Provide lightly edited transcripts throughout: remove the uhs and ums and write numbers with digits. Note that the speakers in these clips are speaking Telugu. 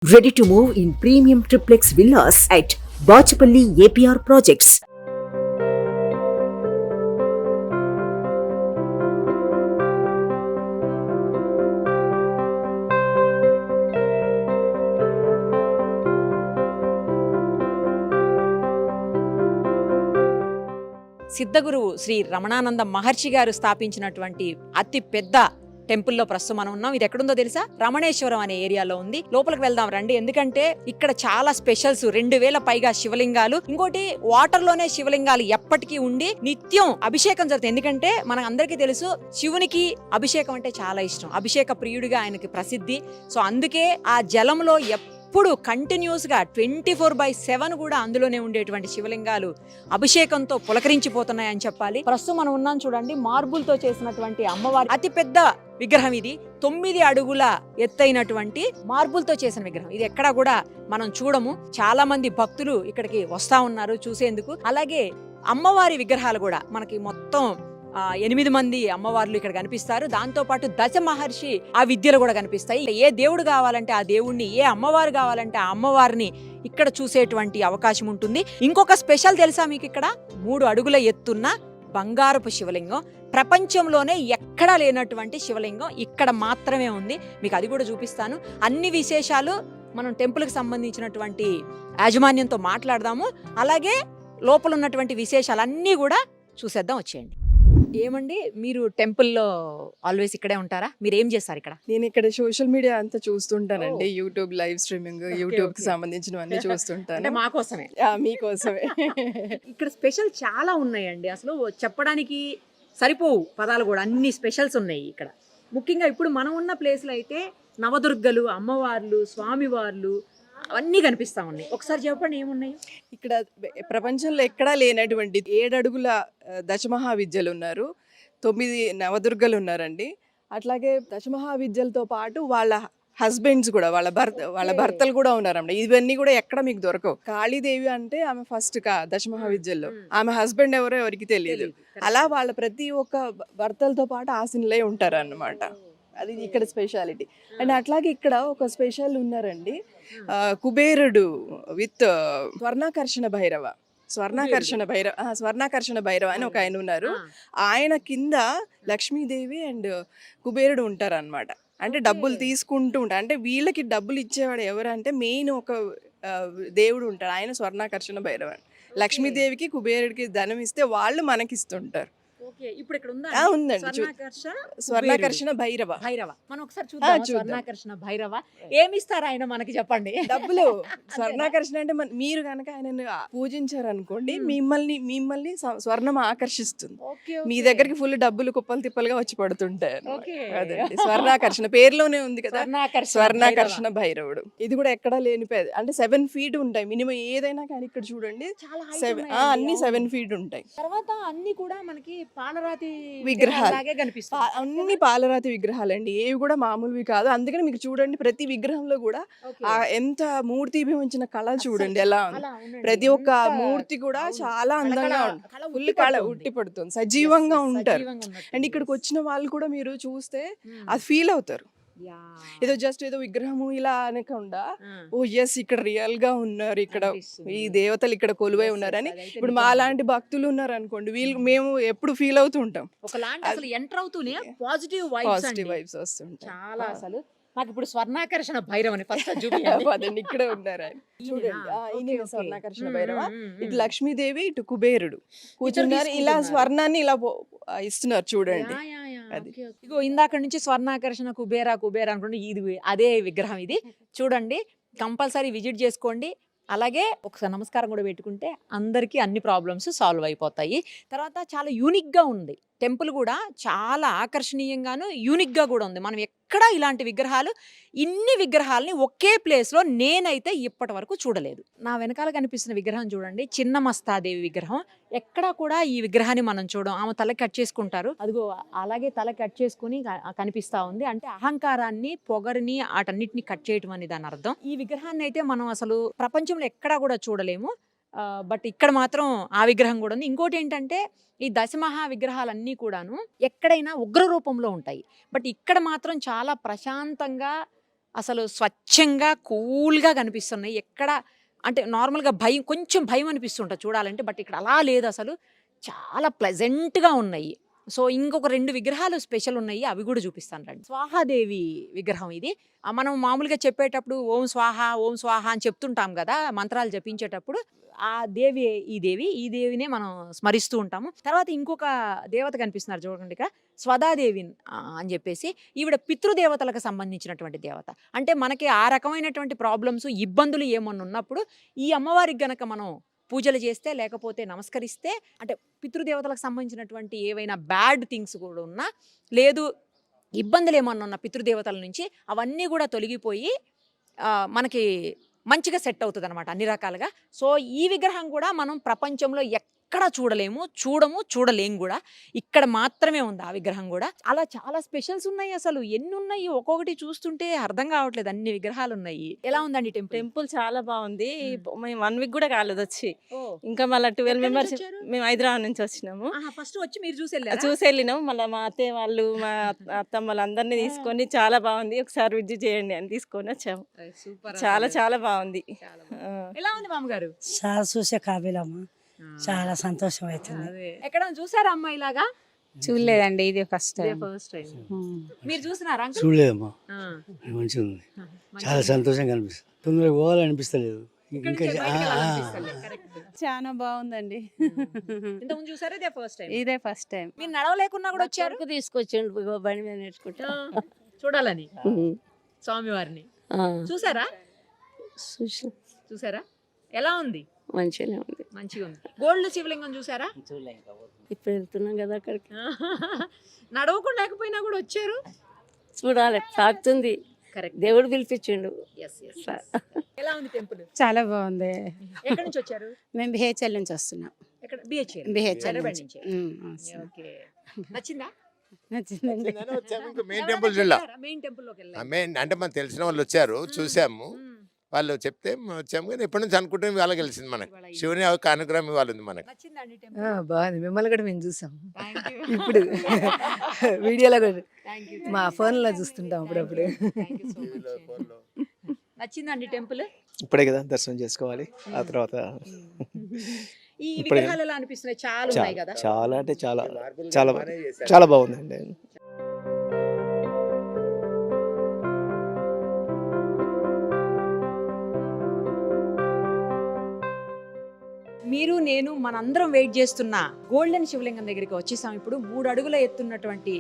Ready to move in premium triplex villas at Bachapalli APR Projects. సిద్ధగురువు Shri Ramanananda మహర్షి గారు స్థాపించినటువంటి అతి పెద్ద టెంపుల్లో ప్రస్తుతం మనం ఉన్నాం. ఇది ఎక్కడుందో తెలుసా? రమణేశ్వరం అనే ఏరియాలో ఉంది. లోపలికి వెళ్దాం రండి. ఎందుకంటే ఇక్కడ చాలా స్పెషల్స్, 2000 పైగా శివలింగాలు, ఇంకోటి వాటర్ లోనే శివలింగాలు ఎప్పటికీ ఉండి నిత్యం అభిషేకం జరుగుతుంది. ఎందుకంటే మనకు అందరికీ తెలుసు శివునికి అభిషేకం అంటే చాలా ఇష్టం, అభిషేక ప్రియుడిగా ఆయనకి ప్రసిద్ధి. సో అందుకే ఆ జలంలో ఇప్పుడు కంటిన్యూస్ గా 24/7 కూడా అందులోనే ఉండేటువంటి శివలింగాలు అభిషేకంతో పులకరించిపోతున్నాయని చెప్పాలి. ప్రస్తుతం మనం ఉన్నాం చూడండి, మార్బుల్ తో చేసినటువంటి అమ్మవారి అతి పెద్ద విగ్రహం ఇది. 9 అడుగుల ఎత్తైనటువంటి మార్బుల్ తో చేసిన విగ్రహం. ఇది ఎక్కడా కూడా మనం చూడము. చాలా మంది భక్తులు ఇక్కడికి వస్తా ఉన్నారు చూసేందుకు. అలాగే అమ్మవారి విగ్రహాలు కూడా మనకి మొత్తం 8 మంది అమ్మవార్లు ఇక్కడ కనిపిస్తారు. దాంతో పాటు దశ మహర్షి ఆ విద్యలు కూడా కనిపిస్తాయి. ఏ దేవుడు కావాలంటే ఆ దేవుణ్ణి, ఏ అమ్మవారు కావాలంటే ఆ అమ్మవారిని ఇక్కడ చూసేటువంటి అవకాశం ఉంటుంది. ఇంకొక స్పెషల్ తెలుసా మీకు? ఇక్కడ 3 అడుగుల ఎత్తున్న బంగారపు శివలింగం, ప్రపంచంలోనే ఎక్కడా లేనటువంటి శివలింగం ఇక్కడ మాత్రమే ఉంది. మీకు అది కూడా చూపిస్తాను. అన్ని విశేషాలు మనం టెంపుల్కి సంబంధించినటువంటి యాజమాన్యంతో మాట్లాడదాము. అలాగే లోపల ఉన్నటువంటి విశేషాలన్నీ కూడా చూసేద్దాం. వచ్చేయండి. ఏమండి, మీరు టెంపుల్లో ఆల్వేస్ ఇక్కడే ఉంటారా? మీరు ఏం చేస్తారు ఇక్కడ? నేను ఇక్కడ సోషల్ మీడియా అంతా చూస్తుంటానండి. యూట్యూబ్ లైవ్ స్ట్రీమింగ్, యూట్యూబ్ కి సంబంధించినవన్నీ చూస్తుంటాను. మాకోసమే, మీకోసమే. ఇక్కడ స్పెషల్ చాలా ఉన్నాయండి. అసలు చెప్పడానికి సరిపోవు పదాలు కూడా, అన్ని స్పెషల్స్ ఉన్నాయి ఇక్కడ. ముఖ్యంగా ఇప్పుడు మనం ఉన్న ప్లేస్లో అయితే నవదుర్గలు, అమ్మవార్లు, స్వామివార్లు అవన్నీ కనిపిస్తా ఉన్నాయి. ఒకసారి చెప్పండి ఏమున్నాయి ఇక్కడ? ప్రపంచంలో ఎక్కడా లేనటువంటి 7 అడుగుల దశమహావిద్యలు ఉన్నారు, 9 నవదుర్గలు ఉన్నారండి. అట్లాగే దశమహావిద్యలతో పాటు వాళ్ళ హస్బెండ్స్ కూడా, వాళ్ళ భర్తలు కూడా ఉన్నారండి. ఇవన్నీ కూడా ఎక్కడ మీకు దొరకవు. కాళీదేవి అంటే ఆమె ఫస్ట్ దశమహావిద్యల్లో, ఆమె హస్బెండ్ ఎవరో ఎవరికి తెలియదు. అలా వాళ్ళ ప్రతి ఒక్క భర్తలతో పాటు ఆశీనులై ఉంటారు అన్నమాట. అది ఇక్కడ స్పెషాలిటీ. అండ్ అట్లాగే ఇక్కడ ఒక స్పెషల్ ఉన్నారండి, కుబేరుడు విత్ స్వర్ణాకర్షణ భైరవ అని ఒక ఆయన ఉన్నారు. ఆయన కింద లక్ష్మీదేవి అండ్ కుబేరుడు ఉంటారు అనమాట. అంటే డబ్బులు తీసుకుంటూ ఉంటారు. అంటే వీళ్ళకి డబ్బులు ఇచ్చేవాడు ఎవరంటే మెయిన్ ఒక దేవుడు ఉంటాడు, ఆయన స్వర్ణాకర్షణ భైరవ. లక్ష్మీదేవికి కుబేరుడికి ధనం ఇస్తే వాళ్ళు మనకిస్తుంటారు. ఇప్పుడు ఇక్కడ ఉందండి స్వర్ణాకర్షణ భైరవ. మనం ఒకసారి చూద్దాం. స్వర్ణాకర్షణ భైరవ ఏమిస్తారు ఆయన మనకి? చెప్పండి. డబ్బులు. స్వర్ణాకర్షణ అంటే మీరు కనుక ఆయనను పూజించారనుకోండి, మిమ్మల్ని స్వర్ణం ఆకర్షిస్తుంది. మీ దగ్గరికి ఫుల్ డబ్బులు కుప్పలు తిప్పలుగా వచ్చి పడుతుంటాయి. అదండి స్వర్ణాకర్షణ, పేరులోనే ఉంది కదా, స్వర్ణాకర్షణ భైరవుడు. ఇది కూడా ఎక్కడా లేని అంటే 7 feet ఉంటాయి మినిమం ఏదైనా కానీ. ఇక్కడ చూడండి అన్ని 7 feet ఉంటాయి. తర్వాత అన్ని కూడా మనకి పాలరాతి విగ్రహాలు, అన్ని పాలరాతి విగ్రహాలండి. ఏవి కూడా మామూలువి కాదు. అందుకని మీకు చూడండి ప్రతి విగ్రహంలో కూడా ఎంత మూర్తి ఉంచిన కళ చూడండి ఎలా ఉంది. ప్రతి ఒక్క మూర్తి కూడా చాలా అందంగా ఉంటుంది, ఫుల్ కళ ఉట్టి పడుతుంది, సజీవంగా ఉంటారు. అండ్ ఇక్కడికి వచ్చిన వాళ్ళు కూడా మీరు చూస్తే అది ఫీల్ అవుతారు. ఏదో జస్ట్ ఏదో విగ్రహము ఇలా అనకుండా, ఓ ఎస్ ఇక్కడ రియల్ గా ఉన్నారు, ఇక్కడ ఈ దేవతలు ఇక్కడ కొలువై ఉన్నారని. ఇప్పుడు మా లాంటి భక్తులు ఉన్నారు అనుకోండి, మేము ఎప్పుడు ఫీల్ అవుతూ ఉంటాం. పాజిటివ్ వైబ్స్ వస్తుంటాయి చాలా. అసలు మాకు ఇప్పుడు స్వర్ణాకర్షణ భైరవని పదండి ఇక్కడ ఉన్నారు ఆయన. చూడండి స్వర్ణాకర్షణ భైరవ. ఇటు లక్ష్మీదేవి, ఇటు కుబేరుడు కూర్చున్నారు. ఇలా స్వర్ణాన్ని ఇలా ఇస్తున్నారు చూడండి. ఇగో ఇందాక నుంచి స్వర్ణాకర్షణ కుబేరా అనుకుంటే ఇది అదే విగ్రహం. ఇది చూడండి, కంపల్సరీ విజిట్ చేసుకోండి. అలాగే ఒకసారి నమస్కారం కూడా పెట్టుకుంటే అందరికీ అన్ని ప్రాబ్లమ్స్ సాల్వ్ అయిపోతాయి. తర్వాత చాలా యూనిక్గా ఉంది టెంపుల్ కూడా, చాలా ఆకర్షణీయంగాను యూనిక్గా కూడా ఉంది. మనం ఎక్కడా ఇలాంటి విగ్రహాలు, ఇన్ని విగ్రహాలని ఒకే ప్లేస్లో నేనైతే ఇప్పటి వరకు చూడలేదు. నా వెనకాల కనిపిస్తున్న విగ్రహం చూడండి, చిన్న మస్తాదేవి విగ్రహం. ఎక్కడా కూడా ఈ విగ్రహాన్ని మనం చూడం. ఆమె తల కట్ చేసుకుంటారు, అదిగో అలాగే తల కట్ చేసుకుని కనిపిస్తా ఉంది. అంటే అహంకారాన్ని, పొగరిని, వాటన్నిటిని కట్ చేయటం అని దాని అర్థం. ఈ విగ్రహాన్ని అయితే మనం అసలు ప్రపంచంలో ఎక్కడా కూడా చూడలేము. బట్ ఇక్కడ మాత్రం ఆ విగ్రహం కూడా ఉంది. ఇంకోటి ఏంటంటే ఈ దశమహా విగ్రహాలన్నీ కూడాను ఎక్కడైనా ఉగ్ర రూపంలో ఉంటాయి. బట్ ఇక్కడ మాత్రం చాలా ప్రశాంతంగా అసలు స్వచ్ఛంగా కూల్గా కనిపిస్తున్నాయి. ఎక్కడ అంటే నార్మల్గా భయం, కొంచెం భయం అనిపిస్తుంటుంది చూడాలంటే, బట్ ఇక్కడ అలా లేదు. అసలు చాలా ప్లెజెంట్గా ఉన్నాయి. సో ఇంకొక 2 విగ్రహాలు స్పెషల్ ఉన్నాయి, అవి కూడా చూపిస్తాను రండి. స్వాహాదేవి విగ్రహం ఇది. మనం మామూలుగా చెప్పేటప్పుడు ఓం స్వాహ ఓం స్వాహ అని చెప్తుంటాం కదా మంత్రాలు జపించేటప్పుడు. ఆ దేవి ఈ దేవినే మనం స్మరిస్తూ ఉంటాము. తర్వాత ఇంకొక దేవత కనిపిస్తున్నారు చూడండి ఇక్కడ, స్వదాదేవి అని చెప్పేసి. ఈవిడ పితృదేవతలకు సంబంధించినటువంటి దేవత. అంటే మనకి ఆ రకమైనటువంటి ప్రాబ్లమ్స్, ఇబ్బందులు ఏమన్నా ఉన్నప్పుడు ఈ అమ్మవారికి గనక మనం పూజలు చేస్తే, లేకపోతే నమస్కరిస్తే, అంటే పితృదేవతలకు సంబంధించినటువంటి ఏవైనా బ్యాడ్ థింగ్స్ కూడా ఉన్నా, లేదు ఇబ్బందులు ఏమన్నా ఉన్న పితృదేవతల నుంచి అవన్నీ కూడా తొలగిపోయి మనకి మంచిగా సెట్ అవుతుంది అనమాట అన్ని రకాలుగా. సో ఈ విగ్రహం కూడా మనం ప్రపంచంలో ఎక్కడ చూడలేము, చూడలేము కూడా. ఇక్కడ మాత్రమే ఉంది ఆ విగ్రహం కూడా. అలా చాలా స్పెషల్స్ ఉన్నాయి. అసలు ఎన్ని ఉన్నాయి, ఒక్కొక్కటి చూస్తుంటే అర్థం కావట్లేదు, అన్ని విగ్రహాలు ఉన్నాయి. ఎలా ఉందండి టెంపుల్? టెంపుల్ చాలా బాగుంది. మేము 1 వీక్ కూడా కాలేదు వచ్చి, ఇంకా మళ్ళీ 12 మెంబర్స్. మేము హైదరాబాద్ నుంచి వచ్చినాము. ఫస్ట్ వచ్చి మీరు చూసి వెళ్ళినాం. మళ్ళీ మా అత్తయ్య వాళ్ళు, మా అత్తమ్మ వాళ్ళందరినీ తీసుకొని చాలా బాగుంది, ఒకసారి విజిట్ చేయండి అని తీసుకొని వచ్చాము. చాలా చాలా బాగుంది. ఎలా ఉంది మామగారు? చాలా చూసే కాబీలమ్మ, చాలా సంతోషం అవుతుంది. ఎక్కడ చూసారా అమ్మ ఇలాగా? చూడలేదండి, ఇది ఫస్ట్ టైం. First time. మీరు చూసినారా అంకుల్? చూడలేదమ్మా, మంచిగా ఉంది, చాలా సంతోషంగా అనిపిస్తుంది. తొందరగా పోవాలనిపిస్తలేదు. ఇంకా చాలా బాగుందండి. ఇంతకుముందు చూసారా? ఇదే ఫస్ట్ టైం. ఇదే ఫస్ట్ టైం. మీరు నడవలేకున్నా కూడా వచ్చారు తీసుకొచ్చిండు, ఇగో బండి మీద నేర్చుకుంటా చూడాలని స్వామివారిని. చూసారా? చూసారా? ఎలా ఉంది? మంచిగానే ఉంది. మంచిగా ఉంది. గోల్డ్ శివలింగం చూసారా? ఇప్పుడు వెళ్తున్నాం కదా అక్కడికి. నడవకుండా లేకపోయినా కూడా వచ్చారు. చూడాలి, సాగుతుంది. కరెక్ట్, దేవుడు పిలిపించిండు. ఎలా ఉంది టెంపుల్? చాలా బాగుంది. ఎక్కడి నుంచి వచ్చారు? మేము బిహెచ్ఎల్ నుంచి వస్తున్నాం. ఎక్కడ? బిహెచ్ఎల్. బిహెచ్ఎల్ నుంచి. ఓకే, నచ్చిందా? నచ్చిందండి. మెయిన్ టెంపుల్ జిల్లా మెయిన్ టెంపుల్ లోకి వెళ్ళారు. మెయిన్ అంటే మనకు తెలిసిన వాళ్ళు వచ్చారు, చూసాము, వాళ్ళు చెప్తే వచ్చాము. కానీ ఎప్పటి నుంచి అనుకుంటే వాళ్ళకి తెలిసింది, మనకి శివుని ఒక అనుగ్రహం ఇవ్వాలి మనకి. నచ్చిందండి టెంపుల్? బాగుంది. మిమ్మల్ని కూడా మేము చూసాం ఇప్పుడు వీడియోలో కూడా, మా ఫోన్లో చూస్తుంటాం అప్పుడప్పుడు. నచ్చిందండి టెంపుల్? ఇప్పుడే కదా దర్శనం చేసుకోవాలి, ఆ తర్వాత ఈ విగ్రహాలు ఎలా అనిపిస్తున్నాయి? చాలా ఉన్నాయి కదా. చాలా అంటే చాలా చాలా చాలా బాగుందండి. మీరు, నేను, మనందరం వెయిట్ చేస్తున్న గోల్డెన్ శివలింగం దగ్గరికి వచ్చేసాం. ఇప్పుడు 3 అడుగుల ఎత్తున్నటువంటి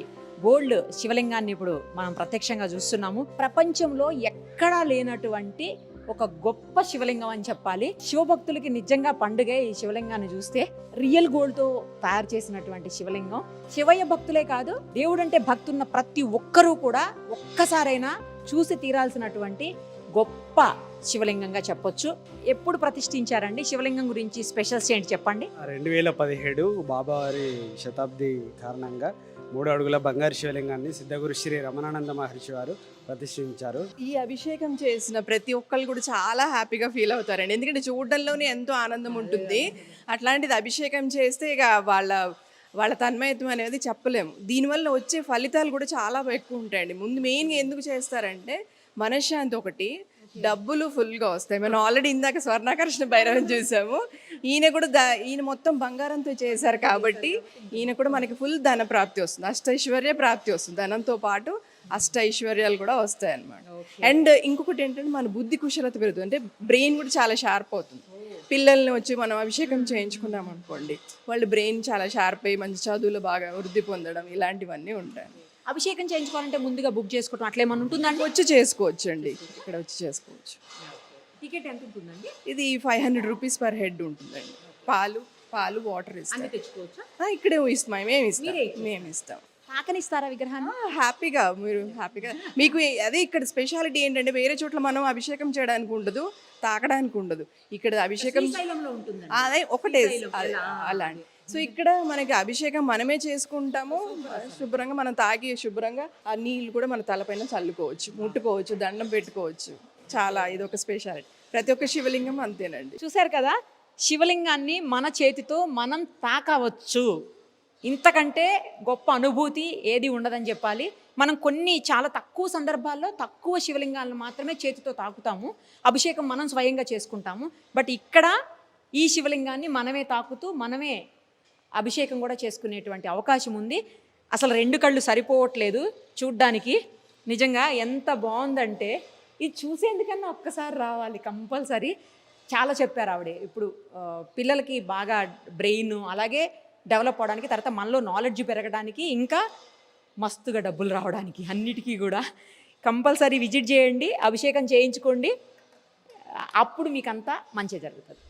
గోల్డ్ శివలింగాన్ని ఇప్పుడు మనం ప్రత్యక్షంగా చూస్తున్నాము. ప్రపంచంలో ఎక్కడా లేనటువంటి ఒక గొప్ప శివలింగం అని చెప్పాలి. శివభక్తులకి నిజంగా పండుగ ఈ శివలింగాన్ని చూస్తే. రియల్ గోల్డ్ తో తయారు చేసినటువంటి శివలింగం. శివయ్య భక్తులే కాదు, దేవుడంటే భక్తున్న ప్రతి ఒక్కరూ కూడా ఒక్కసారైనా చూసి తీరాల్సినటువంటి గొప్ప శివలింగంగా చెప్పొచ్చు. ఎప్పుడు ప్రతిష్ఠించారండి శివలింగం గురించి స్పెషల్స్ ఏంటి చెప్పండి? 2017 బాబావారి శతాబ్ది కారణంగా 3 అడుగుల బంగారు శివలింగాన్ని సిద్ధగురు శ్రీ రమణానంద మహర్షి వారు ప్రతిష్ఠించారు. ఈ అభిషేకం చేసిన ప్రతి ఒక్కళ్ళు కూడా చాలా హ్యాపీగా ఫీల్ అవుతారండి. ఎందుకంటే చూడడంలోనే ఎంతో ఆనందం ఉంటుంది. అట్లాంటిది అభిషేకం చేస్తే ఇక వాళ్ళ తన్మయత్వం అనేది చెప్పలేము. దీనివల్ల వచ్చే ఫలితాలు కూడా చాలా ఎక్కువ ఉంటాయండి. ముందు మెయిన్గా ఎందుకు చేస్తారంటే మనశ్శాంతి ఒకటి, డబ్బులు ఫుల్గా వస్తాయి. మనం ఆల్రెడీ ఇందాక స్వర్ణాకర్షణ భైరవం చూసాము. ఈయన కూడా ఈయన మొత్తం బంగారంతో చేశారు కాబట్టి ఈయన కూడా మనకి ఫుల్ ధన ప్రాప్తి వస్తుంది, అష్టైశ్వర్య ప్రాప్తి వస్తుంది. ధనంతో పాటు అష్టైశ్వర్యాలు కూడా వస్తాయి అన్నమాట. అండ్ ఇంకొకటి ఏంటంటే మన బుద్ధి కుశలత పెరుగుతుంది, అంటే బ్రెయిన్ కూడా చాలా షార్ప్ అవుతుంది. పిల్లల్ని వచ్చి మనం అభిషేకం చేయించుకున్నాం అనుకోండి, వాళ్ళ బ్రెయిన్ చాలా షార్ప్ అయ్యి మంచి చదువులు బాగా వృద్ధి పొందడం, ఇలాంటివన్నీ ఉంటాయి. అభిషేకం చేయించుకోవాలంటే ముందుగా బుక్ చేసుకోవడం అట్లా ఏమన్నా ఉంటుందండి? వచ్చి చేసుకోవచ్చు అండి, ఇక్కడ వచ్చి చేసుకోవచ్చు. టికెట్ ఎంత ఉంటుందండి? ఇది 500 రూపీస్ పర్ హెడ్ ఉంటుందండి. పాలు వాటర్ ఇస్తాం. తెచ్చుకోవచ్చా? ఇక్కడే ఇస్తాం, మేము ఇస్తాం. తాకనిస్తారా విగ్రహాన్ని? హ్యాపీగా, మీరు హ్యాపీగా. మీకు అదే ఇక్కడ స్పెషాలిటీ ఏంటంటే వేరే చోట్ల మనం అభిషేకం చేయడానికి ఉండదు, తాకడానికి ఉండదు. ఇక్కడ అభిషేకం అదే ఒకటే అలాంటి. సో ఇక్కడ మనకి అభిషేకం మనమే చేసుకుంటాము, శుభ్రంగా మనం తాగి శుభ్రంగా ఆ నీళ్ళు కూడా మన తలపైన చల్లుకోవచ్చు, ముట్టుకోవచ్చు, దండం పెట్టుకోవచ్చు. చాలా ఇదొక స్పెషాలిటీ. ప్రతి ఒక్క శివలింగం అంతేనండి. చూసారు కదా, శివలింగాన్ని మన చేతితో మనం తాకవచ్చు. ఇంతకంటే గొప్ప అనుభూతి ఏది ఉండదని చెప్పాలి. మనం కొన్ని చాలా తక్కువ సందర్భాల్లో తక్కువ శివలింగాలను మాత్రమే చేతితో తాకుతాము, అభిషేకం మనం స్వయంగా చేసుకుంటాము. బట్ ఇక్కడ ఈ శివలింగాన్ని మనమే తాకుతూ మనమే అభిషేకం కూడా చేసుకునేటువంటి అవకాశం ఉంది. అసలు 2 కళ్ళు సరిపోవట్లేదు చూడ్డానికి. నిజంగా ఎంత బాగుందంటే ఇది చూసేందుకన్నా ఒక్కసారి రావాలి కంపల్సరీ. చాలా చెప్పారు ఆవిడే. ఇప్పుడు పిల్లలకి బాగా బ్రెయిన్ అలాగే డెవలప్ అవడానికి, తర్వాత మనలో నాలెడ్జ్ పెరగడానికి, ఇంకా మస్తుగా డబ్బులు రావడానికి, అన్నిటికీ కూడా కంపల్సరీ విజిట్ చేయండి, అభిషేకం చేయించుకోండి. అప్పుడు మీకు అంతా మంచి జరుగుతుంది.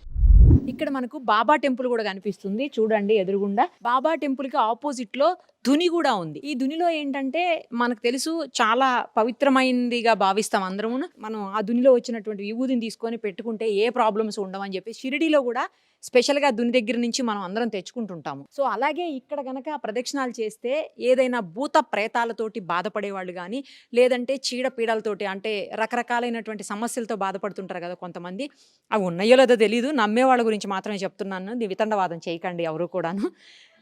ఇక్కడ మనకు బాబా టెంపుల్ కూడా కనిపిస్తుంది చూడండి ఎదురుగుండా. బాబా టెంపుల్కి ఆపోజిట్లో ధుని కూడా ఉంది. ఈ ధునిలో ఏంటంటే మనకు తెలుసు చాలా పవిత్రమైనదిగా భావిస్తాం అందరము. మనం ఆ ధునిలో వచ్చినటువంటి విభూతిని తీసుకొని పెట్టుకుంటే ఏ ప్రాబ్లమ్స్ ఉండవని చెప్పి షిరిడీలో కూడా స్పెషల్గా ధుని దగ్గర నుంచి మనం అందరం తెచ్చుకుంటుంటాము. సో అలాగే ఇక్కడ కనుక ప్రదక్షిణాలు చేస్తే ఏదైనా భూత ప్రేతాలతోటి బాధపడేవాళ్ళు కానీ, లేదంటే చీడపీడలతోటి, అంటే రకరకాలైనటువంటి సమస్యలతో బాధపడుతుంటారు కదా కొంతమంది. అవి ఉన్నాయో లేదో తెలియదు, నమ్మే వాళ్ళ గురించి మాత్రమే చెప్తున్నాను, వితండవాదం చేయకండి ఎవరు కూడాను.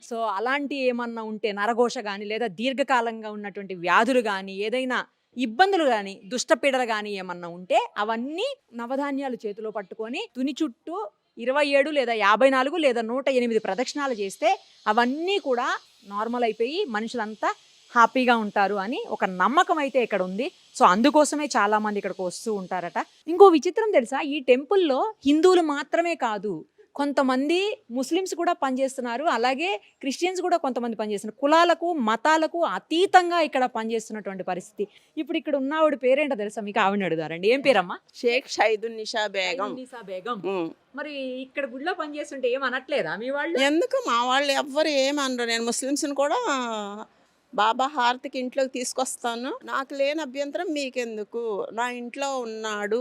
సో అలాంటి ఏమన్నా ఉంటే నరఘోష కానీ, లేదా దీర్ఘకాలంగా ఉన్నటువంటి వ్యాధులు కానీ, ఏదైనా ఇబ్బందులు కానీ, దుష్టపీడలు కానీ ఏమన్నా ఉంటే అవన్నీ నవధాన్యాలు చేతిలో పట్టుకొని తుని చుట్టూ 27 లేదా 54 లేదా 108 ప్రదక్షిణాలు చేస్తే అవన్నీ కూడా నార్మల్ అయిపోయి మనుషులంతా హ్యాపీగా ఉంటారు అని ఒక నమ్మకం అయితే ఇక్కడ ఉంది. సో అందుకోసమే చాలా మంది ఇక్కడికి వస్తూ ఉంటారట. ఇంకో విచిత్రం తెలుసా, ఈ టెంపుల్లో హిందువులు మాత్రమే కాదు, కొంతమంది ముస్లిమ్స్ కూడా పనిచేస్తున్నారు, అలాగే క్రిస్టియన్స్ కూడా కొంతమంది పనిచేస్తున్నారు. కులాలకు మతాలకు అతీతంగా ఇక్కడ పనిచేస్తున్నటువంటి పరిస్థితి. ఇప్పుడు ఇక్కడ ఉన్న ఆవిడ పేరేంటో తెలుసా మీకు? ఆవిడని అడుగుదారండి. ఏం పేరమ్మా? షేక్ షైదున్నిషా బేగం. నిసా బేగం. మరి ఇక్కడ గుడిలో పనిచేస్తుంటే ఏమనట్లేదా మీ వాళ్ళు? ఎందుకు మా వాళ్ళు ఎవ్వరు ఏమనరు. నేను ముస్లిమ్స్ని కూడా బాబా హారతికి ఇంట్లోకి తీసుకొస్తాను, నాకు లేని అభ్యంతరం మీకెందుకు, నా ఇంట్లో ఉన్నాడు,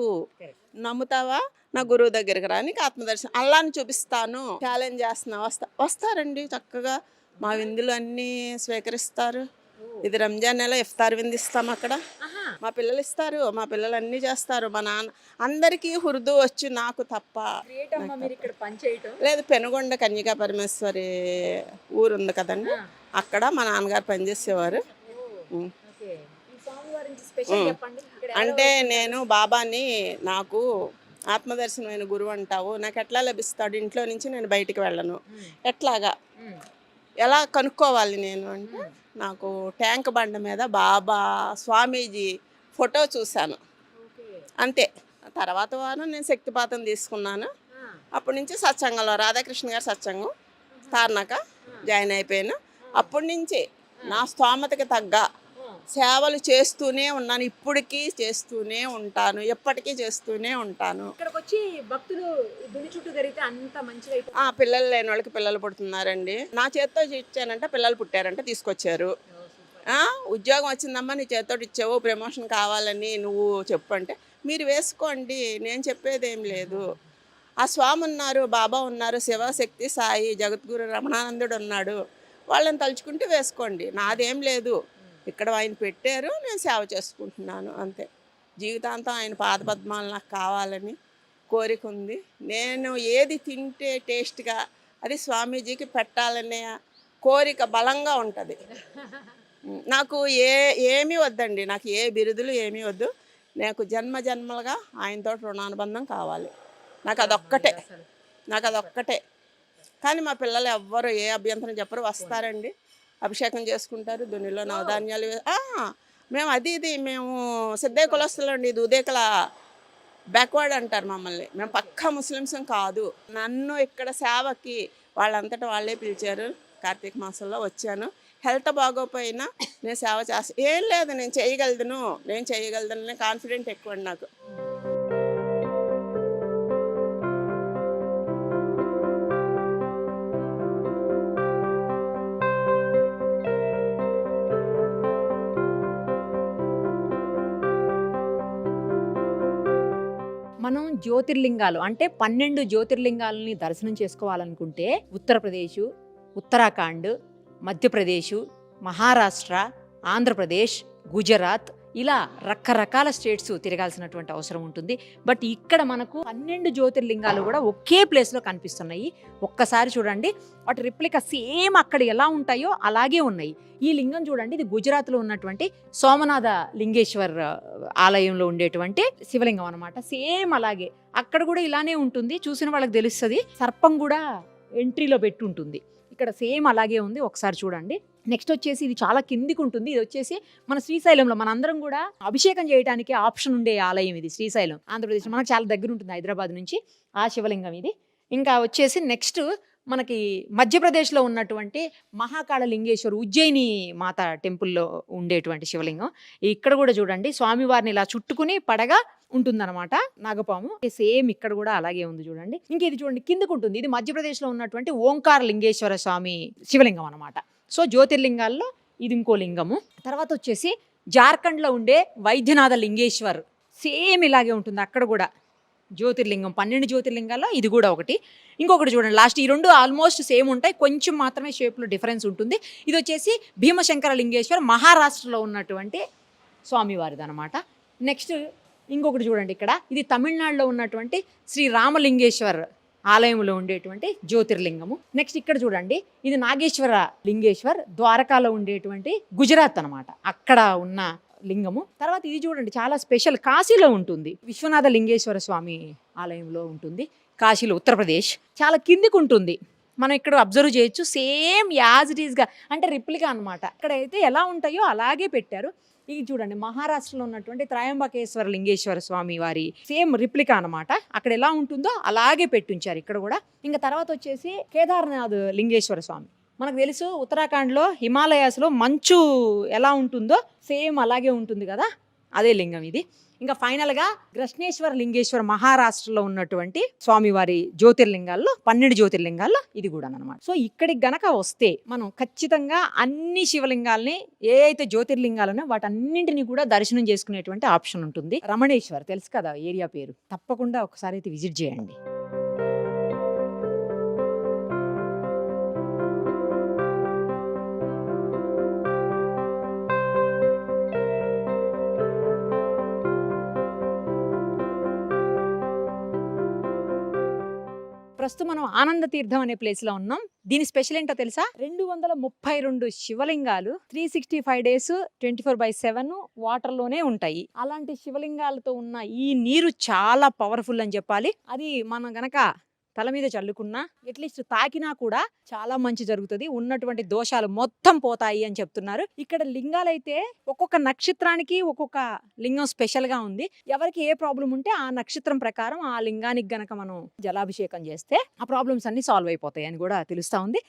నమ్ముతావా, నా గురువు దగ్గరికి రా, నీకు ఆత్మదర్శనం అల్లాని చూపిస్తాను, ఛాలెంజ్ చేస్తున్నా, వస్తారండి చక్కగా. మా విందులు అన్నీ స్వీకరిస్తారు. ఇది రంజాన్ నెల ఇఫ్తార్ విందు ఇస్తాం అక్కడ, మా పిల్లలు ఇస్తారు, మా పిల్లలు అన్నీ చేస్తారు. మా నాన్న అందరికీ ఉర్దూ వచ్చు, నాకు తప్ప. లేదు, పెనుగొండ కన్యకా పరమేశ్వరి ఊరు ఉంది కదండి, అక్కడ మా నాన్నగారు పనిచేసేవారు. అంటే నేను బాబాని, నాకు ఆత్మదర్శనమైన గురువు అంటావు, నాకు ఎట్లా లభిస్తాడు, ఇంట్లో నుంచి నేను బయటికి వెళ్ళను, ఎట్లాగా ఎలా కనుక్కోవాలి నేను అంటే, నాకు ట్యాంక్ బండ మీద బాబా స్వామీజీ ఫోటో చూశాను అంతే. తర్వాత వారం నేను శక్తిపాతం తీసుకున్నాను. అప్పటి నుంచి సత్సంగంలో రాధాకృష్ణ గారు సత్సంగం తార్నాక జాయిన్ అయిపోయాను. అప్పటి నుంచి నా స్తోమతకి తగ్గ సేవలు చేస్తూనే ఉన్నాను, ఇప్పటికీ చేస్తూనే ఉంటాను, ఎప్పటికీ చేస్తూనే ఉంటాను. ఇక్కడికి వచ్చి భక్తులు దుని చుట్టూ జరిగితే అంత మంచిగా పిల్లలు లేని వాళ్ళకి పిల్లలు పుడుతున్నారండి. నా చేత్తో ఇచ్చానంటే పిల్లలు పుట్టారంటే తీసుకొచ్చారు. ఉద్యోగం వచ్చిందమ్మా నీ చేత్తో ఇచ్చావు, ప్రమోషన్ కావాలని నువ్వు చెప్పు అంటే మీరు వేసుకోండి, నేను చెప్పేది ఏం లేదు. ఆ స్వామి ఉన్నారు, బాబా ఉన్నారు, శివశక్తి సాయి జగద్గురు రమణానందుడు ఉన్నాడు, వాళ్ళని తలుచుకుంటే వేసుకోండి, నాదేం లేదు. ఇక్కడ ఆయన పెట్టారు, నేను సేవ చేసుకుంటున్నాను అంతే. జీవితాంతం ఆయన పాదపద్మాలు నాకు కావాలని కోరిక ఉంది. నేను ఏది తింటే టేస్ట్గా అది స్వామీజీకి పెట్టాలనే కోరిక బలంగా ఉంటుంది. నాకు ఏమీ వద్దండి, నాకు ఏ బిరుదులు ఏమీ వద్దు. నాకు జన్మ జన్మలుగా ఆయనతో రుణానుబంధం కావాలి, నాకు అదొక్కటే. కానీ మా పిల్లలు ఎవ్వరు ఏ అభ్యంతరం చెప్పరు, వస్తారండి, అభిషేకం చేసుకుంటారు, దునిలో నవధాన్యాలు. మేము మేము సిద్ధయ్య కులస్తులు అండి, ఇది ఉదయకల బ్యాక్వర్డ్ అంటారు మమ్మల్ని, మేము పక్కా ముస్లిమ్స్ కాదు. నన్ను ఇక్కడ సేవకి వాళ్ళంతటా వాళ్ళే పిలిచారు. కార్తీక మాసంలో వచ్చాను, హెల్త్ బాగోపోయినా నేను సేవ చేస్తాను. ఏం లేదు, నేను చేయగలను కాన్ఫిడెంట్ ఎక్కువ నాకు. మనం జ్యోతిర్లింగాలు అంటే 12 జ్యోతిర్లింగాలని దర్శనం చేసుకోవాలనుకుంటే ఉత్తరప్రదేశ్, ఉత్తరాఖండ్, మధ్యప్రదేశ్, మహారాష్ట్ర, ఆంధ్రప్రదేశ్, గుజరాత్ ఇలా రకరకాల స్టేట్స్ తిరగాల్సినటువంటి అవసరం ఉంటుంది. బట్ ఇక్కడ మనకు 12 జ్యోతిర్లింగాలు కూడా ఒకే ప్లేస్లో కనిపిస్తున్నాయి. ఒక్కసారి చూడండి, వాటి రిప్లికా సేమ్ అక్కడ ఎలా ఉంటాయో అలాగే ఉన్నాయి. ఈ లింగం చూడండి, ఇది గుజరాత్లో ఉన్నటువంటి సోమనాథ లింగేశ్వర్ ఆలయంలో ఉండేటువంటి శివలింగం అనమాట. సేమ్ అలాగే అక్కడ కూడా ఇలానే ఉంటుంది. చూసిన వాళ్ళకి తెలుస్తుంది. సర్పం కూడా ఎంట్రీలో పెట్టి ఉంటుంది. ఇక్కడ సేమ్ అలాగే ఉంది. ఒకసారి చూడండి. నెక్స్ట్ వచ్చేసి ఇది చాలా కిందికి ఉంటుంది. ఇది వచ్చేసి మన శ్రీశైలంలో మనందరం కూడా అభిషేకం చేయడానికి ఆప్షన్ ఉండే ఆలయం ఇది. శ్రీశైలం ఆంధ్రప్రదేశ్ మనకు చాలా దగ్గర ఉంటుంది, హైదరాబాద్ నుంచి. ఆ శివలింగం ఇది. ఇంకా వచ్చేసి నెక్స్ట్ మనకి మధ్యప్రదేశ్లో ఉన్నటువంటి మహాకాళ లింగేశ్వర్ ఉజ్జయిని మాత టెంపుల్లో ఉండేటువంటి శివలింగం. ఇక్కడ కూడా చూడండి, స్వామివారిని ఇలా చుట్టుకుని పడగా ఉంటుందన్నమాట నాగపాము. సేమ్ ఇక్కడ కూడా అలాగే ఉంది చూడండి. ఇంక ఇది చూడండి కిందకు ఉంటుంది. ఇది మధ్యప్రదేశ్లో ఉన్నటువంటి ఓంకార లింగేశ్వర స్వామి శివలింగం అనమాట. సో జ్యోతిర్లింగాల్లో ఇది ఇంకో లింగము. తర్వాత వచ్చేసి జార్ఖండ్లో ఉండే వైద్యనాథ లింగేశ్వర్ సేమ్ ఇలాగే ఉంటుంది. అక్కడ కూడా జ్యోతిర్లింగం, 12 జ్యోతిర్లింగాల్లో ఇది కూడా ఒకటి. ఇంకొకటి చూడండి లాస్ట్, ఈ రెండు ఆల్మోస్ట్ సేమ్ ఉంటాయి, కొంచెం మాత్రమే షేప్లో డిఫరెన్స్ ఉంటుంది. ఇది వచ్చేసి భీమశంకర లింగేశ్వర్ మహారాష్ట్రలో ఉన్నటువంటి స్వామివారిది అనమాట. నెక్స్ట్ ఇంకొకటి చూడండి ఇక్కడ, ఇది తమిళనాడులో ఉన్నటువంటి శ్రీ రామలింగేశ్వర్ ఆలయంలో ఉండేటువంటి జ్యోతిర్లింగము. నెక్స్ట్ ఇక్కడ చూడండి, ఇది నాగేశ్వర లింగేశ్వర్ ద్వారకాలో ఉండేటువంటి గుజరాత్ అనమాట, అక్కడ ఉన్న లింగము. తర్వాత ఇది చూడండి చాలా స్పెషల్, కాశీలో ఉంటుంది. విశ్వనాథ లింగేశ్వర స్వామి ఆలయంలో ఉంటుంది, కాశీలో, ఉత్తరప్రదేశ్. చాలా కిందికి ఉంటుంది. మనం ఇక్కడ అబ్జర్వ్ చేయొచ్చు. సేమ్ యాజ్ ఇట్ ఈస్గా, అంటే రిప్లికా అనమాట. అక్కడైతే ఎలా ఉంటాయో అలాగే పెట్టారు. ఇది చూడండి మహారాష్ట్రలో ఉన్నటువంటి త్రయంబకేశ్వర లింగేశ్వర స్వామి వారి సేమ్ రిప్లికా అనమాట. అక్కడ ఎలా ఉంటుందో అలాగే పెట్టుంచారు ఇక్కడ కూడా. ఇంకా తర్వాత వచ్చేసి కేదార్నాథ్ లింగేశ్వర స్వామి. మనకు తెలుసు ఉత్తరాఖండ్లో హిమాలయాస్లో మంచు ఎలా ఉంటుందో సేమ్ అలాగే ఉంటుంది కదా, అదే లింగం ఇది. ఇంకా ఫైనల్గా కృష్ణేశ్వర లింగేశ్వర మహారాష్ట్రలో ఉన్నటువంటి స్వామివారి జ్యోతిర్లింగాల్లో 12 జ్యోతిర్లింగాల్లో ఇది కూడా అనమాట. సో ఇక్కడికి గనక వస్తే మనం ఖచ్చితంగా అన్ని శివలింగాల్ని, ఏ అయితే జ్యోతిర్లింగాలనో వాటన్నింటినీ కూడా దర్శనం చేసుకునేటువంటి ఆప్షన్ ఉంటుంది. రమణేశ్వర్ తెలుసు కదా ఏరియా పేరు, తప్పకుండా ఒకసారి అయితే విజిట్ చేయండి. ప్రస్తుతం మనం ఆనంద తీర్థం అనే ప్లేస్ లో ఉన్నాం. దీని స్పెషల్ ఏంటో తెలుసా? 232 శివలింగాలు 365 days 24/7 వాటర్ లోనే ఉంటాయి. అలాంటి శివలింగాలతో ఉన్న ఈ నీరు చాలా పవర్ఫుల్ అని చెప్పాలి. అది మనం గనక తల మీద చల్లుకున్నా, అట్లీస్ట్ తాకినా కూడా చాలా మంచి జరుగుతుంది. ఉన్నటువంటి దోషాలు మొత్తం పోతాయి అని చెప్తున్నారు. ఇక్కడ లింగాలైతే ఒక్కొక్క నక్షత్రానికి ఒక్కొక్క లింగం స్పెషల్ గా ఉంది. ఎవరికి ఏ ప్రాబ్లం ఉంటే ఆ నక్షత్రం ప్రకారం ఆ లింగానికి గనక మనం జలాభిషేకం చేస్తే ఆ ప్రాబ్లమ్స్ అన్ని సాల్వ్ అయిపోతాయి అని కూడా తెలుస్తా ఉంది.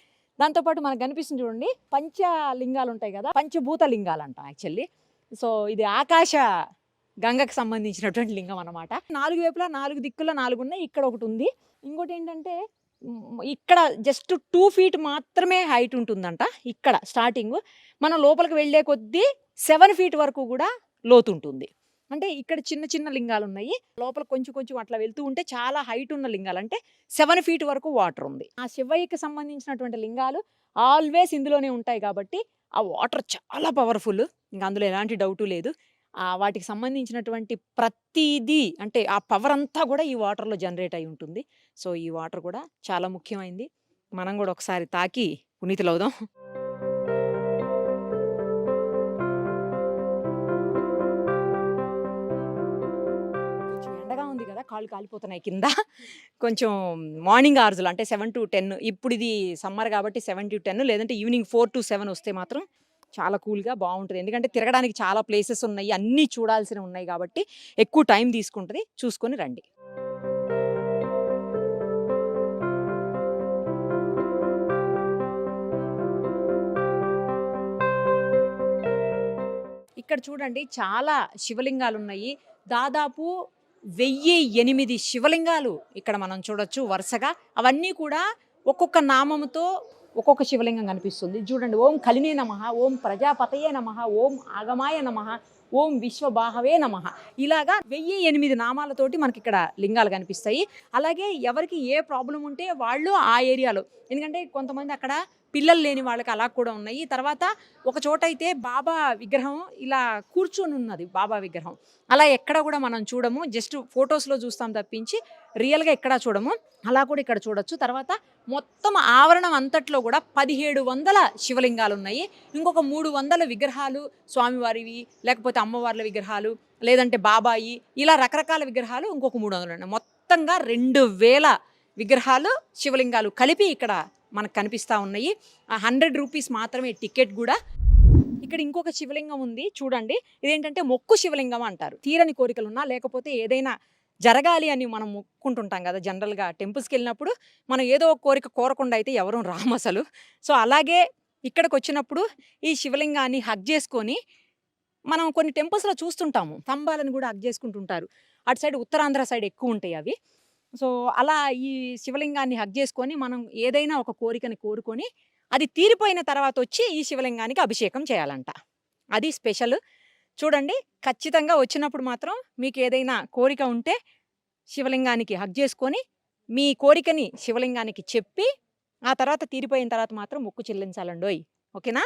దాంతోపాటు మనకు కనిపిస్తుంది చూడండి, పంచలింగాలు ఉంటాయి కదా, పంచభూత లింగాలు అంటాం యాక్చువల్లీ. సో ఇది ఆకాశ గంగకు సంబంధించినటువంటి లింగం అనమాట. 4 వైపులా 4 దిక్కుల్లో 4 ఉన్నాయి, ఇక్కడ ఒకటి ఉంది. ఇంకోటి ఏంటంటే ఇక్కడ జస్ట్ 2 feet మాత్రమే హైట్ ఉంటుందంట. ఇక్కడ స్టార్టింగ్ మనం లోపలికి వెళ్ళే కొద్దీ 7 feet వరకు కూడా లోతు ఉంటుంది. అంటే ఇక్కడ చిన్న చిన్న లింగాలు ఉన్నాయి, లోపల కొంచెం కొంచెం అట్లా వెళ్తూ ఉంటే చాలా హైట్ ఉన్న లింగాలు, అంటే 7 feet వరకు వాటర్ ఉంది. ఆ శివయ్యకి సంబంధించినటువంటి లింగాలు ఆల్వేస్ ఇందులోనే ఉంటాయి కాబట్టి ఆ వాటర్ చాలా పవర్ఫుల్, ఇంకా అందులో ఎలాంటి డౌటు లేదు. వాటికి సంబంధించినటువంటి ప్రతిదీ, అంటే ఆ పవర్ అంతా కూడా ఈ వాటర్లో జనరేట్ అయి ఉంటుంది. సో ఈ వాటర్ కూడా చాలా ముఖ్యమైనది. మనం కూడా ఒకసారి తాకి పునీతులవుదాం. కొంచెం ఎండగా ఉంది కదా, కాళ్ళు కాలిపోతున్నాయి కింద. కొంచెం మార్నింగ్ అవర్స్లో అంటే 7 to 10, ఇప్పుడు ఇది సమ్మర్ కాబట్టి 7 to 10, లేదంటే ఈవినింగ్ 4 to 7 వస్తే మాత్రం చాలా కూల్గా బాగుంటుంది. ఎందుకంటే తిరగడానికి చాలా ప్లేసెస్ ఉన్నాయి, అన్నీ చూడాల్సినవి ఉన్నాయి కాబట్టి ఎక్కువ టైం తీసుకుంటుంది. చూసుకొని రండి. ఇక్కడ చూడండి చాలా శివలింగాలు ఉన్నాయి. దాదాపు 1008 శివలింగాలు ఇక్కడ మనం చూడొచ్చు వరుసగా. అవన్నీ కూడా ఒక్కొక్క నామముతో ఒక్కొక్క శివలింగం కనిపిస్తుంది. చూడండి, ఓం కలినే నమః, ఓం ప్రజాపతయే నమః, ఓం ఆగమాయ నమః, ఓం విశ్వబాహవే నమః. ఇలాగా 1008 నామాలతోటి మనకి ఇక్కడ లింగాలు కనిపిస్తాయి. అలాగే ఎవరికి ఏ ప్రాబ్లం ఉంటే వాళ్ళు ఆ ఏరియాలో, ఎందుకంటే కొంతమంది అక్కడ పిల్లలు లేని వాళ్ళకి అలా కూడా ఉన్నాయి. తర్వాత ఒక చోట అయితే బాబా విగ్రహం ఇలా కూర్చొని ఉన్నది, బాబా విగ్రహం. అలా ఎక్కడ కూడా మనం చూడము, జస్ట్ ఫొటోస్లో చూస్తాం తప్పించి రియల్గా ఎక్కడా చూడము. అలా కూడా ఇక్కడ చూడొచ్చు. తర్వాత మొత్తం ఆవరణం అంతట్లో కూడా 1700 శివలింగాలు ఉన్నాయి. ఇంకొక 300 విగ్రహాలు స్వామివారివి, లేకపోతే అమ్మవార్ల విగ్రహాలు, లేదంటే బాబాయి, ఇలా రకరకాల విగ్రహాలు ఇంకొక 300 ఉన్నాయి. మొత్తంగా 2000 విగ్రహాలు శివలింగాలు కలిపి ఇక్కడ మనకు కనిపిస్తూ ఉన్నాయి. 100 రూపీస్ మాత్రమే టికెట్ కూడా. ఇక్కడ ఇంకొక శివలింగం ఉంది చూడండి. ఇదేంటంటే మొక్కు శివలింగం అంటారు. తీరని కోరికలున్నా లేకపోతే ఏదైనా జరగాలి అని మనం మొక్కుంటుంటాం కదా, జనరల్గా టెంపుల్స్కి వెళ్ళినప్పుడు మనం ఏదో ఒక కోరిక కోరకుండా అయితే ఎవరూ రాము అసలు. సో అలాగే ఇక్కడికి వచ్చినప్పుడు ఈ శివలింగాన్ని హగ్ చేసుకొని మనం కొన్ని టెంపుల్స్లో చూస్తుంటాము, స్తంభాలను కూడా హగ్ చేసుకుంటుంటారు. అటు సైడ్ ఉత్తరాంధ్ర సైడ్ ఎక్కువ ఉంటాయి అవి. సో అలా ఈ శివలింగాన్ని హగ్ చేసుకొని మనం ఏదైనా ఒక కోరికని కోరుకొని అది తీరిపోయిన తర్వాత వచ్చి ఈ శివలింగానికి అభిషేకం చేయాలంట. అది స్పెషల్. చూడండి, ఖచ్చితంగా వచ్చినప్పుడు మాత్రం మీకు ఏదైనా కోరిక ఉంటే శివలింగానికి హగ్ చేసుకొని మీ కోరికని శివలింగానికి చెప్పి ఆ తర్వాత తీరిపోయిన తర్వాత మాత్రం మొక్కు చెల్లించాలండోయ్. ఓకేనా?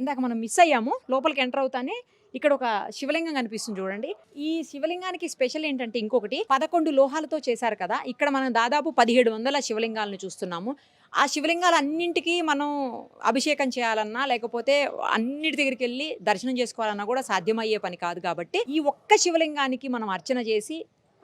ఇందాక మనం మిస్ అయ్యాము. లోపలికి ఎంటర్ అవుతానే ఇక్కడ ఒక శివలింగం కనిపిస్తుంది చూడండి. ఈ శివలింగానికి స్పెషల్ ఏంటంటే ఇంకొకటి 11 లోహాలతో చేశారు కదా. ఇక్కడ మనం దాదాపు 1700 శివలింగాలను చూస్తున్నాము. ఆ శివలింగాలన్నింటికి మనం అభిషేకం చేయాలన్నా లేకపోతే అన్నిటి దగ్గరికి వెళ్ళి దర్శనం చేసుకోవాలన్నా కూడా సాధ్యమయ్యే పని కాదు. కాబట్టి ఈ ఒక్క శివలింగానికి మనం అర్చన చేసి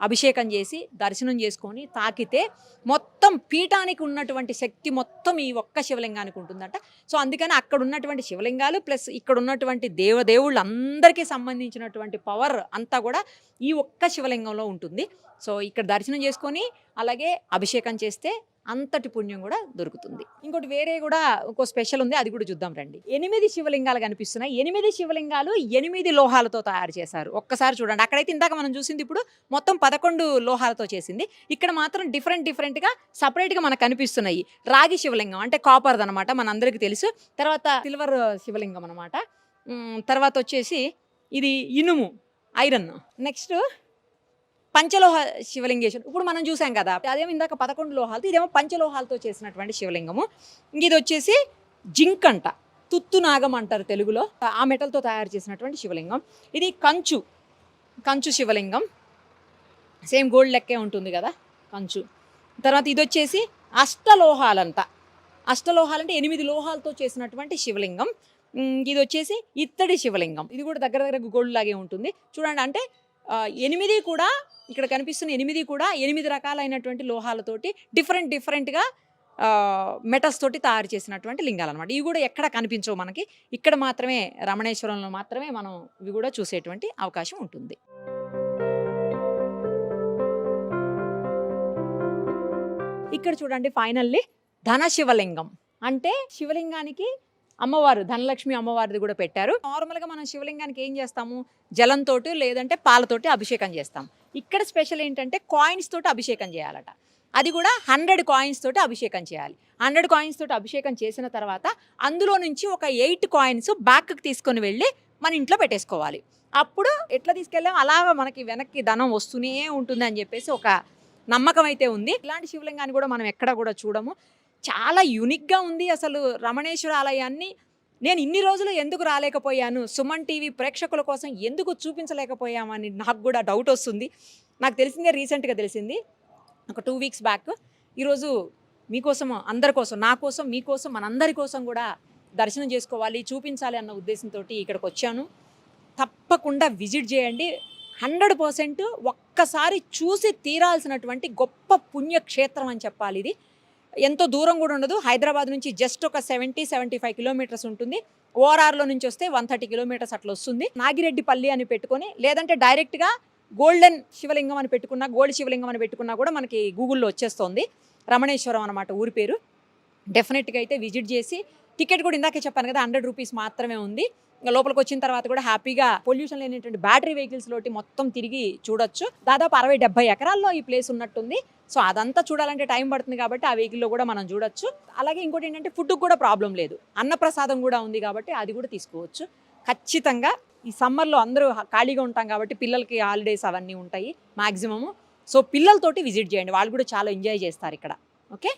అభిషేకం చేసి దర్శనం చేసుకొని తాకితే మొత్తం పీఠానికి ఉన్నటువంటి శక్తి మొత్తం ఈ ఒక్క శివలింగానికి ఉంటుందట. సో అందుకని అక్కడ ఉన్నటువంటి శివలింగాలు ప్లస్ ఇక్కడ ఉన్నటువంటి దేవుళ్ళు అందరికీ సంబంధించినటువంటి పవర్ అంతా కూడా ఈ ఒక్క శివలింగంలో ఉంటుంది. సో ఇక్కడ దర్శనం చేసుకొని అలాగే అభిషేకం చేస్తే అంతటి పుణ్యం కూడా దొరుకుతుంది. ఇంకోటి వేరే కూడా ఒక స్పెషల్ ఉంది, అది కూడా చూద్దాం రండి. 8 శివలింగాలు కనిపిస్తున్నాయి. 8 శివలింగాలు 8 లోహాలతో తయారు చేశారు. ఒక్కసారి చూడండి. అక్కడైతే ఇందాక మనం చూసింది ఇప్పుడు మొత్తం 11 లోహాలతో చేసింది. ఇక్కడ మాత్రం డిఫరెంట్గా సపరేట్గా మనకు కనిపిస్తున్నాయి. రాగి శివలింగం అంటే కాపర్ది అనమాట, మనందరికీ తెలుసు. తర్వాత సిల్వర్ శివలింగం అనమాట. తర్వాత వచ్చేసి ఇది ఇనుము, ఐరన్. నెక్స్ట్ పంచలోహ శివలింగేశ్వరం ఇప్పుడు మనం చూసాం కదా, అదేమో ఇందాక 11 లోహాలతో, ఇదేమో పంచలోహాలతో చేసినటువంటి శివలింగము. ఇది వచ్చేసి జింక్ అంట, తుత్తు నాగం అంటారు తెలుగులో, ఆ మెటల్తో తయారు చేసినటువంటి శివలింగం. ఇది కంచు శివలింగం, సేమ్ గోల్డ్ లెక్కే ఉంటుంది కదా కంచు. తర్వాత ఇది వచ్చేసి అష్టలోహాలంట. అష్టలోహాలంటే 8 లోహాలతో చేసినటువంటి శివలింగం. ఇది వచ్చేసి ఇత్తడి శివలింగం. ఇది కూడా దగ్గర గోల్డ్ లాగే ఉంటుంది చూడండి. అంటే 8 కూడా ఇక్కడ కనిపిస్తున్న 8 కూడా 8 రకాలైనటువంటి లోహాలతోటి డిఫరెంట్గా మెటల్స్ తోటి తయారు చేసినటువంటి లింగాలు అనమాట. ఇవి కూడా ఎక్కడ కనిపించవు మనకి, ఇక్కడ మాత్రమే రమణేశ్వరంలో మాత్రమే మనం ఇవి కూడా చూసేటువంటి అవకాశం ఉంటుంది. ఇక్కడ చూడండి ఫైనల్లీ ధన శివలింగం. అంటే శివలింగానికి అమ్మవారు ధనలక్ష్మి అమ్మవారిది కూడా పెట్టారు. నార్మల్గా మనం శివలింగానికి ఏం చేస్తాము, జలంతో లేదంటే పాలతోటి అభిషేకం చేస్తాం. ఇక్కడ స్పెషల్ ఏంటంటే కాయిన్స్ తోటి అభిషేకం చేయాలట. అది కూడా 100 కాయిన్స్ తోటి అభిషేకం చేయాలి. 100 కాయిన్స్ తోటి అభిషేకం చేసిన తర్వాత అందులో నుంచి ఒక 8 కాయిన్స్ బ్యాక్కి తీసుకొని వెళ్ళి మన ఇంట్లో పెట్టేసుకోవాలి. అప్పుడు ఎట్లా తీసుకెళ్ళాం అలాగా మనకి వెనక్కి ధనం వస్తూనే ఉంటుంది అని చెప్పేసి ఒక నమ్మకం అయితే ఉంది. ఇలాంటి శివలింగాన్ని కూడా మనం ఎక్కడ కూడా చూడము. చాలా యూనిక్గా ఉంది అసలు రమణేశ్వర ఆలయాన్ని. నేను ఇన్ని రోజులు ఎందుకు రాలేకపోయాను, సుమన్ టీవీ ప్రేక్షకుల కోసం ఎందుకు చూపించలేకపోయామని నాకు కూడా డౌట్ వస్తుంది. నాకు తెలిసిందే, రీసెంట్గా తెలిసింది ఒక 2 వీక్స్ బ్యాక్. ఈరోజు మీకోసం, అందరి కోసం, నా కోసం, మీకోసం, మనందరి కోసం కూడా దర్శనం చేసుకోవాలి, చూపించాలి అన్న ఉద్దేశంతో ఇక్కడికి వచ్చాను. తప్పకుండా విజిట్ చేయండి. 100% ఒక్కసారి చూసి తీరాల్సినటువంటి గొప్ప పుణ్యక్షేత్రం అని చెప్పాలి. ఇది ఎంతో దూరం కూడా ఉండదు. హైదరాబాద్ నుంచి జస్ట్ ఒక 70-75 కిలోమీటర్స్ ఉంటుంది. ఓఆర్ఆర్లో నుంచి వస్తే 130 కిలోమీటర్స్ అట్లా వస్తుంది. నాగిరెడ్డిపల్లి అని పెట్టుకొని లేదంటే డైరెక్ట్గా గోల్డెన్ శివలింగం అని పెట్టుకున్నా, గోల్డ్ శివలింగం అని పెట్టుకున్నా కూడా మనకి గూగుల్లో వచ్చేస్తుంది. రమణేశ్వరం అనమాట ఊరి పేరు. డెఫినెట్గా అయితే విజిట్ చేసి, టికెట్ కూడా ఇందాకే చెప్పాను కదా 100 రూపీస్ మాత్రమే ఉంది. ఇంకా లోపలికి వచ్చిన తర్వాత కూడా హ్యాపీగా పొల్యూషన్ లేనటువంటి బ్యాటరీ వెహికల్స్ లోటి మొత్తం తిరిగి చూడొచ్చు. దాదాపు 60-70 ఎకరాల్లో ఈ ప్లేస్ ఉన్నట్టుంది. సో అదంతా చూడాలంటే టైం పడుతుంది కాబట్టి ఆ వెహికల్లో కూడా మనం చూడొచ్చు. అలాగే ఇంకోటి ఏంటంటే ఫుడ్కి కూడా ప్రాబ్లం లేదు, అన్నప్రసాదం కూడా ఉంది కాబట్టి అది కూడా తీసుకోవచ్చు. ఖచ్చితంగా ఈ సమ్మర్లో అందరూ ఖాళీగా ఉంటాం కాబట్టి పిల్లలకి హాలిడేస్ అవన్నీ ఉంటాయి మ్యాక్సిమము. సో పిల్లలతోటి విజిట్ చేయండి, వాళ్ళు కూడా చాలా ఎంజాయ్ చేస్తారు ఇక్కడ. ఓకే.